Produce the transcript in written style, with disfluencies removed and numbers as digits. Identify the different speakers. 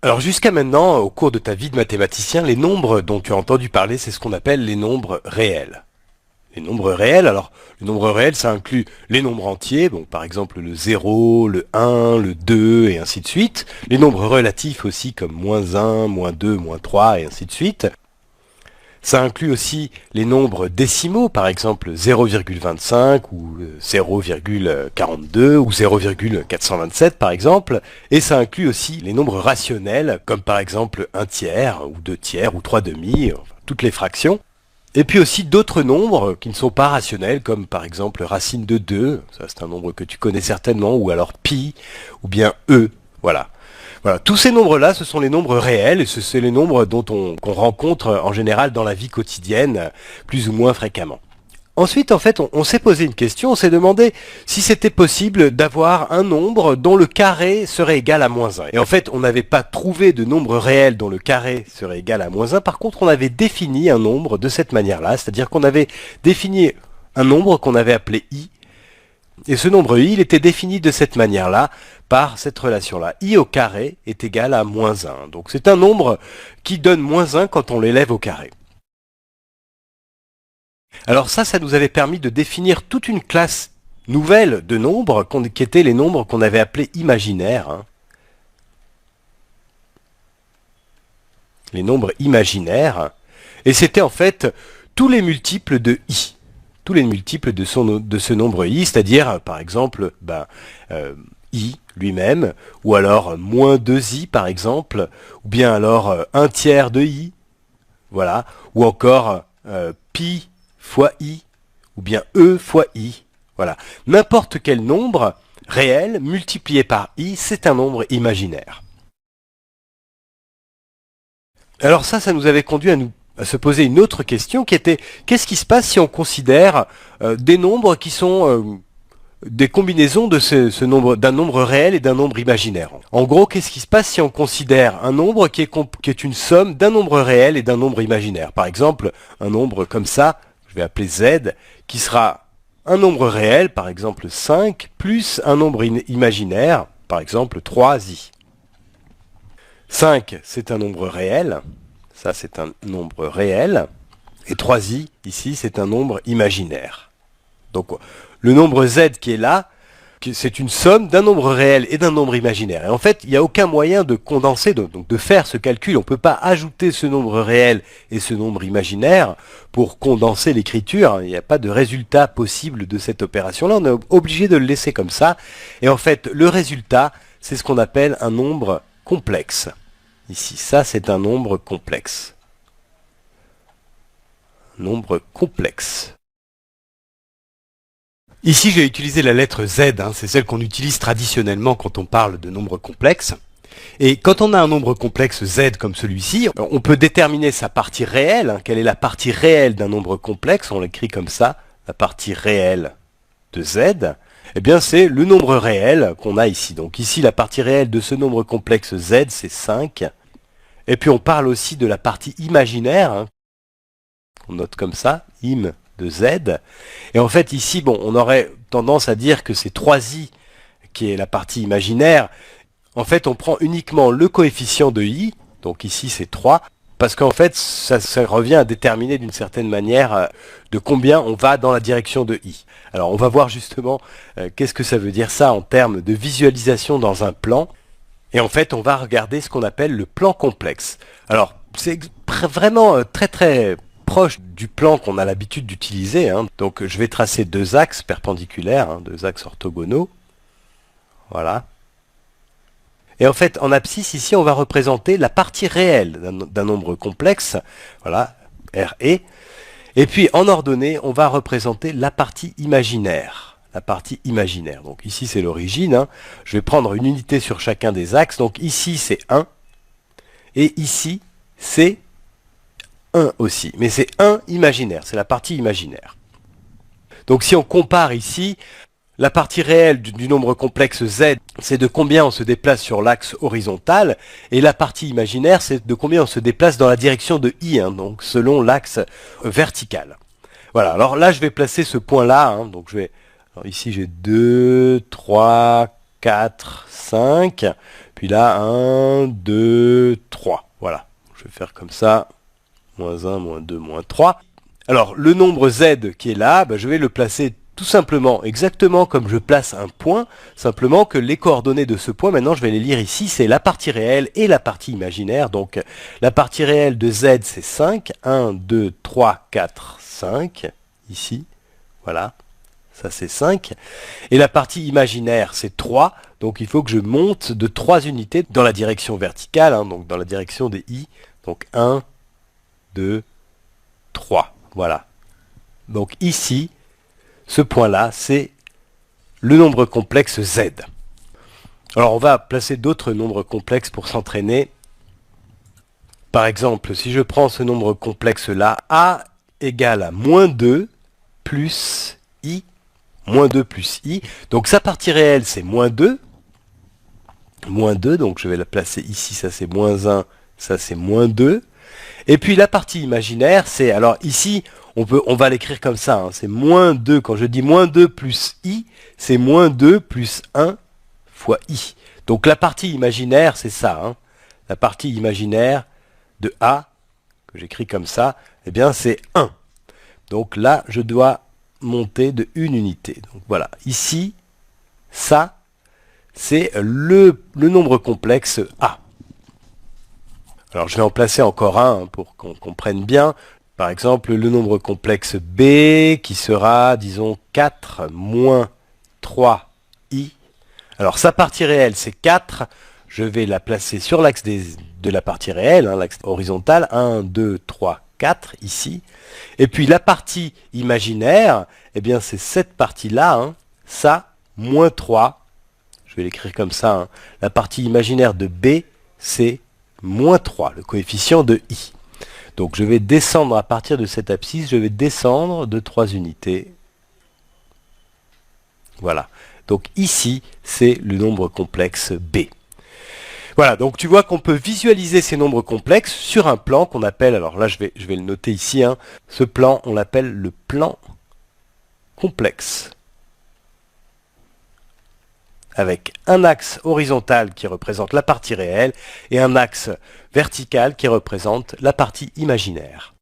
Speaker 1: Alors jusqu'à maintenant, au cours de ta vie de mathématicien, les nombres dont tu as entendu parler, c'est ce qu'on appelle les nombres réels. Les nombres réels, alors les nombres réels, ça inclut les nombres entiers, bon, par exemple le 0, le 1, le 2 et ainsi de suite. Les nombres relatifs aussi comme -1, -2, -3 et ainsi de suite. Ça inclut aussi les nombres décimaux, par exemple 0,25 ou 0,42 ou 0,427 par exemple. Et ça inclut aussi les nombres rationnels, comme par exemple 1 tiers ou 2 tiers ou 3 demi, enfin, toutes les fractions. Et puis aussi d'autres nombres qui ne sont pas rationnels, comme par exemple racine de 2, ça c'est un nombre que tu connais certainement, ou alors pi, ou bien e, voilà. Voilà, tous ces nombres-là, ce sont les nombres réels, et c'est les nombres qu'on rencontre en général dans la vie quotidienne, plus ou moins fréquemment. Ensuite, en fait, on s'est posé une question, on s'est demandé si c'était possible d'avoir un nombre dont le carré serait égal à -1. Et en fait, on n'avait pas trouvé de nombre réel dont le carré serait égal à -1. Par contre, on avait défini un nombre de cette manière-là, c'est-à-dire qu'on avait défini un nombre qu'on avait appelé i. Et ce nombre i, il était défini de cette manière-là, par cette relation-là. I au carré est égal à -1. Donc c'est un nombre qui donne -1 quand on l'élève au carré. Alors ça nous avait permis de définir toute une classe nouvelle de nombres, qui étaient les nombres qu'on avait appelés imaginaires. Les nombres imaginaires. Et c'était en fait tous les multiples de i. Tous les multiples de ce nombre i, c'est-à-dire, par exemple, i lui-même, ou alors -2i par exemple, ou bien alors 1 tiers de i, voilà, ou encore pi fois i, ou bien e fois i, voilà. N'importe quel nombre réel multiplié par i, c'est un nombre imaginaire. Alors ça nous avait conduit à se poser une autre question qui était qu'est-ce qui se passe si on considère des nombres qui sont des combinaisons de d'un nombre réel et d'un nombre imaginaire. En gros, qu'est-ce qui se passe si on considère un nombre qui est une somme d'un nombre réel et d'un nombre imaginaire? Par exemple, un nombre comme ça, je vais appeler z, qui sera un nombre réel, par exemple 5, plus un nombre imaginaire, par exemple 3i. 5, c'est un nombre réel, ça c'est un nombre réel, et 3i, ici, c'est un nombre imaginaire. Donc, le nombre z qui est là, c'est une somme d'un nombre réel et d'un nombre imaginaire. Et en fait, il n'y a aucun moyen de condenser, donc de faire ce calcul. On ne peut pas ajouter ce nombre réel et ce nombre imaginaire pour condenser l'écriture. Il n'y a pas de résultat possible de cette opération-là. On est obligé de le laisser comme ça. Et en fait, le résultat, c'est ce qu'on appelle un nombre complexe. Ici, ça, c'est un nombre complexe. Nombre complexe. Ici, j'ai utilisé la lettre Z, c'est celle qu'on utilise traditionnellement quand on parle de nombres complexes. Et quand on a un nombre complexe Z comme celui-ci, on peut déterminer sa partie réelle. Quelle est la partie réelle d'un nombre complexe? On l'écrit comme ça, la partie réelle de Z. Eh bien, c'est le nombre réel qu'on a ici. Donc ici, la partie réelle de ce nombre complexe Z, c'est 5. Et puis, on parle aussi de la partie imaginaire, qu'on note comme ça, im de z. Et en fait, ici, bon, on aurait tendance à dire que c'est 3i qui est la partie imaginaire. En fait, on prend uniquement le coefficient de i, donc ici c'est 3, parce qu'en fait, ça revient à déterminer d'une certaine manière de combien on va dans la direction de i. Alors, on va voir justement qu'est-ce que ça veut dire ça en termes de visualisation dans un plan. Et en fait, on va regarder ce qu'on appelle le plan complexe. Alors, c'est vraiment très proche du plan qu'on a l'habitude d'utiliser. Donc, je vais tracer deux axes perpendiculaires, deux axes orthogonaux. Voilà. Et en fait, en abscisse, ici, on va représenter la partie réelle d'un nombre complexe. Voilà, RE. Et puis, en ordonnée, on va représenter la partie imaginaire. La partie imaginaire. Donc ici, c'est l'origine. Je vais prendre une unité sur chacun des axes. Donc ici, c'est 1. Et ici, c'est 1 aussi. Mais c'est 1 imaginaire. C'est la partie imaginaire. Donc si on compare ici, la partie réelle du nombre complexe z, c'est de combien on se déplace sur l'axe horizontal. Et la partie imaginaire, c'est de combien on se déplace dans la direction de i, donc selon l'axe vertical. Voilà, alors là, je vais placer ce point-là. Donc je vais... Alors ici, j'ai 2, 3, 4, 5. Puis là, 1, 2, 3. Voilà. Je vais faire comme ça. Moins 1, moins 2, moins 3. Alors, le nombre z qui est là, je vais le placer tout simplement, exactement comme je place un point, simplement que les coordonnées de ce point, maintenant je vais les lire ici, c'est la partie réelle et la partie imaginaire. Donc la partie réelle de z c'est 5, 1, 2, 3, 4, 5, ici, voilà, ça c'est 5. Et la partie imaginaire c'est 3, donc il faut que je monte de 3 unités dans la direction verticale, donc dans la direction des i, donc 1, 2, 3, voilà. Donc ici, ce point-là, c'est le nombre complexe z. Alors on va placer d'autres nombres complexes pour s'entraîner. Par exemple, si je prends ce nombre complexe-là, a égale à moins 2 plus i, moins 2 plus i. Donc sa partie réelle, c'est moins 2. Moins 2, donc je vais la placer ici, ça c'est moins 1, ça c'est moins 2. Et puis la partie imaginaire, c'est, alors ici, on va l'écrire comme ça, c'est moins 2, quand je dis moins 2 plus i, c'est moins 2 plus 1 fois i. Donc la partie imaginaire, c'est ça, la partie imaginaire de a, que j'écris comme ça, eh bien c'est 1. Donc là, je dois monter de une unité. Donc voilà, ici, ça, c'est le nombre complexe a. Alors je vais en placer encore un pour qu'on comprenne bien. Par exemple, le nombre complexe b qui sera, disons, 4 moins 3i. Alors sa partie réelle, c'est 4. Je vais la placer sur l'axe de la partie réelle, l'axe horizontal. 1, 2, 3, 4, ici. Et puis la partie imaginaire, eh bien c'est cette partie-là, ça, moins 3. Je vais l'écrire comme ça. La partie imaginaire de b, c'est moins 3, le coefficient de i. Donc je vais descendre à partir de cette abscisse, je vais descendre de 3 unités. Voilà. Donc ici, c'est le nombre complexe b. Voilà, donc tu vois qu'on peut visualiser ces nombres complexes sur un plan qu'on appelle, alors là je vais le noter ici, ce plan, on l'appelle le plan complexe. Avec un axe horizontal qui représente la partie réelle et un axe vertical qui représente la partie imaginaire.